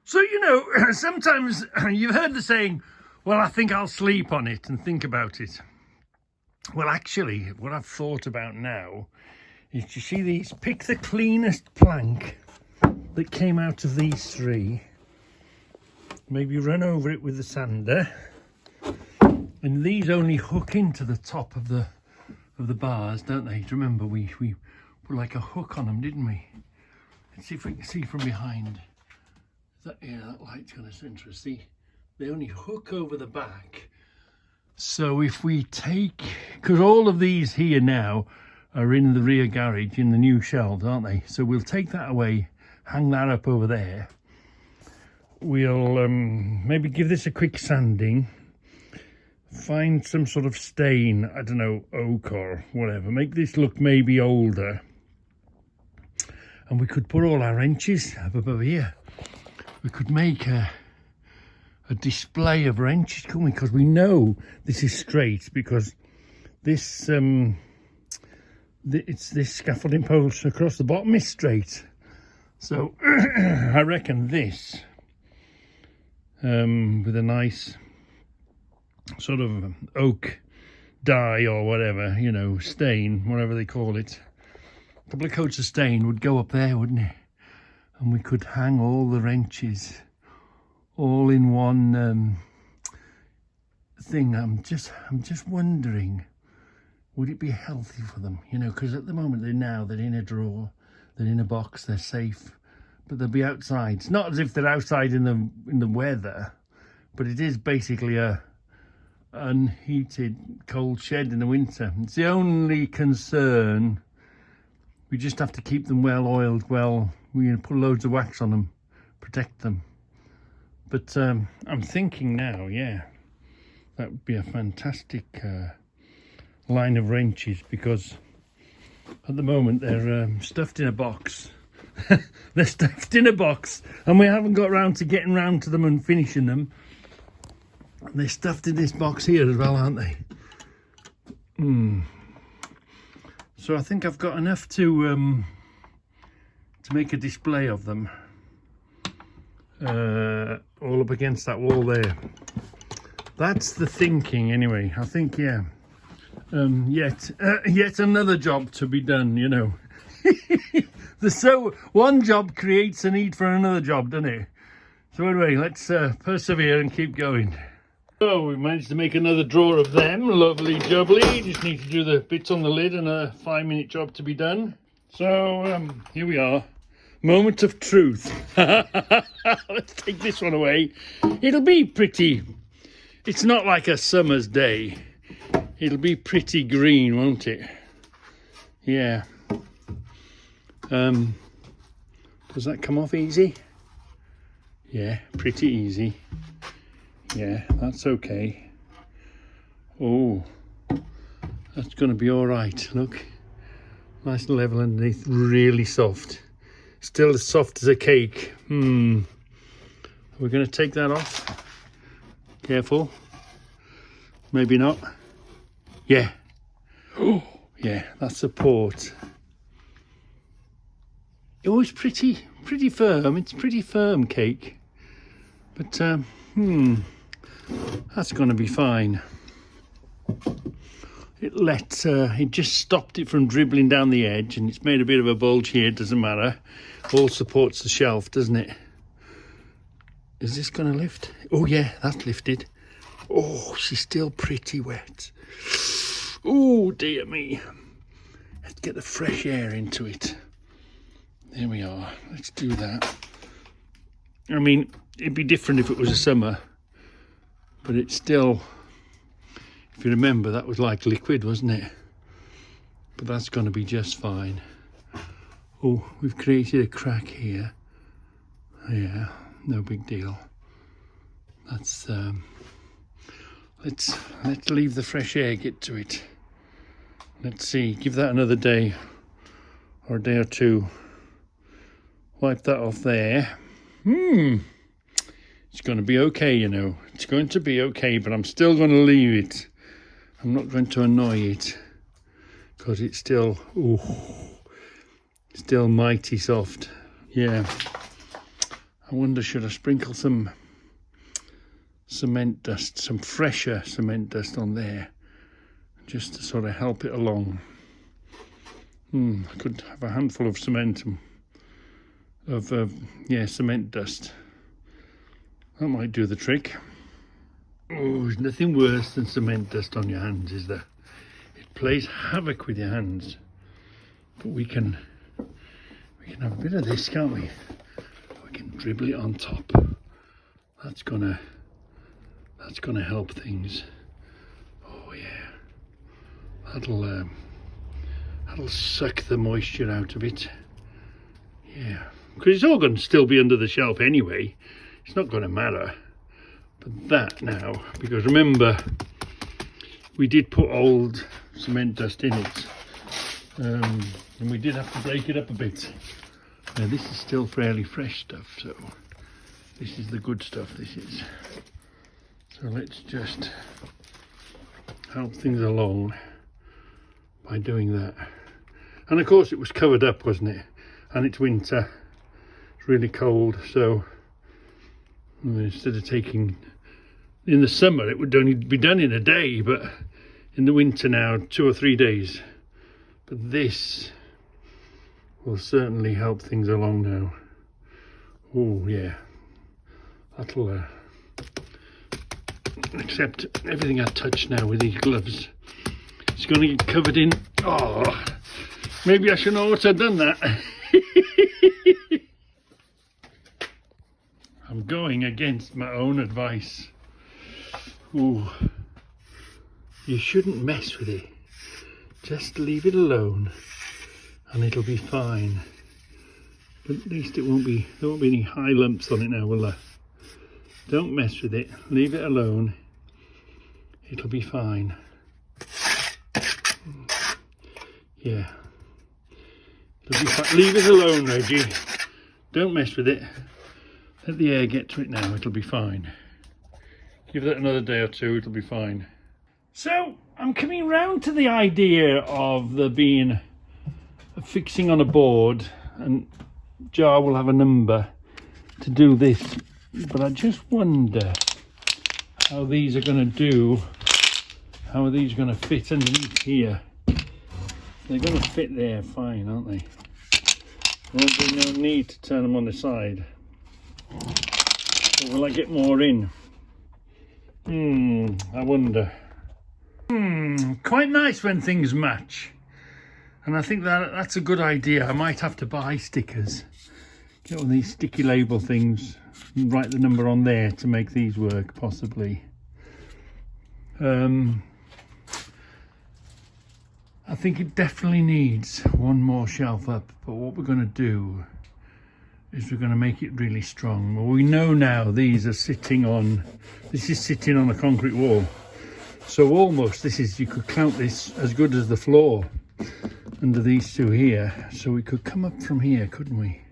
So, you know, sometimes you've heard the saying, well, I think I'll sleep on it and think about it. Well, actually, what I've thought about now is, you see these, pick the cleanest plank that came out of these three, maybe run over it with the sander, and these only hook into the top of the bars, don't they? Do you remember we put like a hook on them, didn't we? Let's see if we can see from behind. That light's going to center us. See, they only hook over the back. So if we take, because all of these here now are in the rear garage in the new shelves, aren't they? So we'll take that away, hang that up over there. We'll maybe give this a quick sanding, find some sort of stain, I don't know, oak or whatever, make this look maybe older, and we could put all our wrenches up above here. We could make a display of wrenches, couldn't we? Because we know this is straight, because this this scaffolding post across the bottom is straight. So I reckon this with a nice sort of oak dye or whatever, you know, stain, whatever they call it, a couple of coats of stain would go up there, wouldn't it? And we could hang all the wrenches all in one thing. I'm just wondering, would it be healthy for them? You know, because at the moment they're in a drawer, they're in a box, they're safe, but they'll be outside. It's not as if they're outside in the weather, but it is basically a unheated cold shed in the winter. It's the only concern. We just have to keep them well oiled, we put loads of wax on them, protect them. But I'm thinking now, yeah, that would be a fantastic line of wrenches, because at the moment they're stuffed in a box. They're stuffed in a box, and we haven't got round to getting round to them and finishing them. They're stuffed in this box here as well, aren't they? So I think I've got enough to make a display of them all up against that wall there. That's the thinking anyway. I think, yeah, yet another job to be done, you know. So one job creates a need for another job, doesn't it? So anyway, let's persevere and keep going. So we managed to make another drawer of them. Lovely jubbly. Just need to do the bits on the lid and a 5-minute job to be done. So here we are. Moment of truth. Let's take this one away. It'll be pretty. It's not like a summer's day. It'll be pretty green, won't it? Yeah. Does that come off easy? Yeah, pretty easy. Yeah, that's okay. Oh, that's going to be all right. Look, nice and level underneath, really soft. Still as soft as a cake. We're going to take that off. Careful. Maybe not. Yeah. Oh, yeah, that's a port. Oh, it's pretty firm. It's pretty firm cake. But, that's going to be fine. It just stopped it from dribbling down the edge, and it's made a bit of a bulge here. It doesn't matter. All supports the shelf, doesn't it? Is this going to lift? Oh yeah, that's lifted. Oh, she's still pretty wet. Oh dear me. Let's get the fresh air into it. There we are. Let's do that. I mean, it'd be different if it was a summer, but it's still, if you remember, that was like liquid, wasn't it? But that's going to be just fine. Oh, we've created a crack here. Yeah, no big deal. That's let's leave the fresh air get to it. Let's see, give that another day or a day or two. Wipe that off there. It's going to be okay, you know. It's going to be okay, but I'm still going to leave it. I'm not going to annoy it, because it's still, still mighty soft. Yeah, I wonder, should I sprinkle some cement dust, some fresher cement dust on there, just to sort of help it along. I could have a handful of cement, cement dust. That might do the trick. Oh, there's nothing worse than cement dust on your hands, is there? It plays havoc with your hands. But we can have a bit of this, can't we? We can dribble it on top. That's gonna help things. Oh yeah, that'll suck the moisture out of it. Yeah, because it's all going to still be under the shelf anyway. It's not going to matter. But that now, because remember, we did put old cement dust in it, and we did have to break it up a bit. Now this is still fairly fresh stuff, so this is the good stuff, this is. So let's just help things along by doing that. And of course it was covered up, wasn't it? And it's winter, it's really cold, so instead of taking, in the summer it would only be done in a day, but in the winter now 2 or 3 days. But this will certainly help things along now. Oh yeah, that'll except everything I touch now with these gloves, it's going to get covered in. Oh, maybe I should know what I've done that. I'm going against my own advice. Ooh, you shouldn't mess with it. Just leave it alone and it'll be fine. But at least there won't be any high lumps on it now, will there? Don't mess with it, leave it alone. It'll be fine. Yeah. It'll be fine. Leave it alone, Reggie. Don't mess with it. Let the air get to it now, it'll be fine. Give that another day or two, it'll be fine. So, I'm coming round to the idea of there being a fixing on a board, and jar will have a number to do this. But I just wonder how these are going to do. How are these going to fit underneath here? They're going to fit there fine, aren't they? There won't be no need to turn them on the side. Or will I get more in? I wonder. Quite nice when things match. And I think that's a good idea. I might have to buy stickers. Get one of these sticky label things. And write the number on there to make these work, possibly. I think it definitely needs one more shelf up, but what we're going to do is we're going to make it really strong. Well, we know now this is sitting on a concrete wall, so almost you could count this as good as the floor under these two here. So we could come up from here, couldn't we?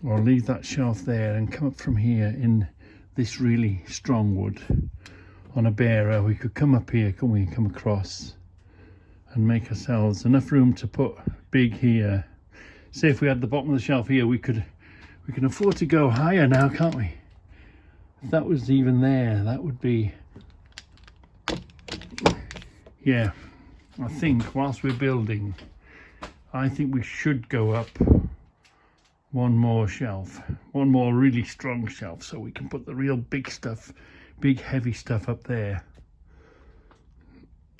Or leave that shelf there and come up from here in this really strong wood on a bearer. We could come up here, couldn't we, come across and make ourselves enough room to put big here. Say if we had the bottom of the shelf here, we can afford to go higher now, can't we? If that was even there, that would be, yeah. I think whilst we're building, I think we should go up one more shelf, one more really strong shelf, so we can put the real big stuff, big heavy stuff up there.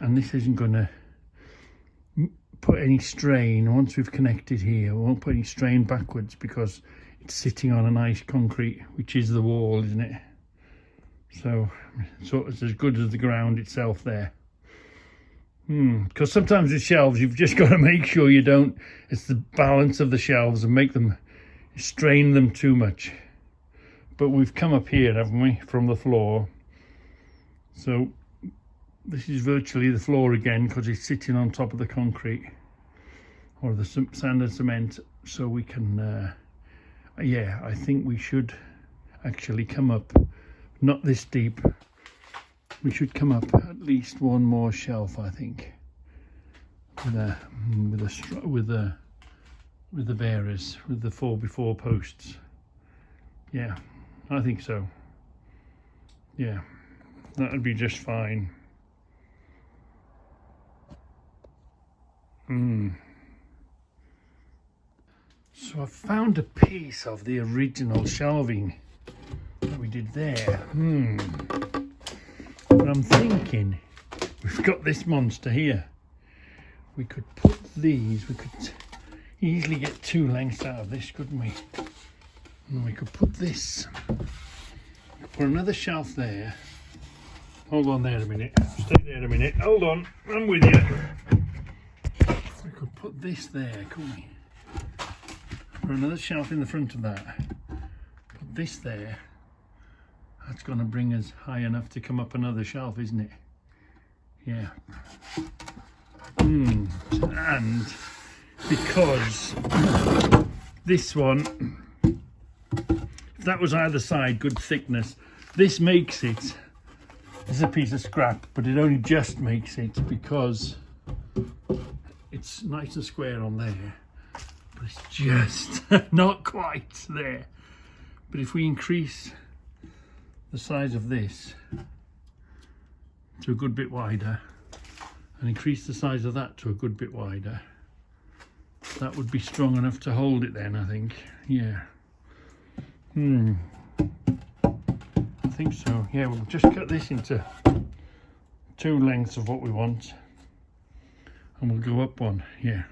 And this isn't going to put any strain once we've connected here. We won't put any strain backwards because it's sitting on a nice concrete, which is the wall, isn't it? So it's as good as the ground itself there. Because sometimes with shelves, you've just got to make sure it's the balance of the shelves and make them, strain them too much. But we've come up here, haven't we, from the floor. So this is virtually the floor again because it's sitting on top of the concrete or the sand and cement. So we can, yeah, I think we should actually come up, not this deep. We should come up at least one more shelf, I think, with the bearers, with the 4x4 posts. Yeah, I think so. Yeah, that would be just fine. So I found a piece of the original shelving that we did there. But I'm thinking, we've got this monster here. We could put these, we could easily get 2 lengths out of this, couldn't we? And we could put this, put another shelf there. Hold on there a minute, stay there a minute, hold on, I'm with you. We could put this there, couldn't we? Put another shelf in the front of that. Put this there. That's going to bring us high enough to come up another shelf, isn't it? Yeah. And because this one, if that was either side, good thickness, this makes it, this is a piece of scrap, but it only just makes it because it's nice and square on there, but it's just not quite there. But if we increase the size of this to a good bit wider and increase the size of that to a good bit wider, that would be strong enough to hold it then, I think. Yeah. I think so. Yeah, we'll just cut this into 2 lengths of what we want and we'll go up one. Yeah.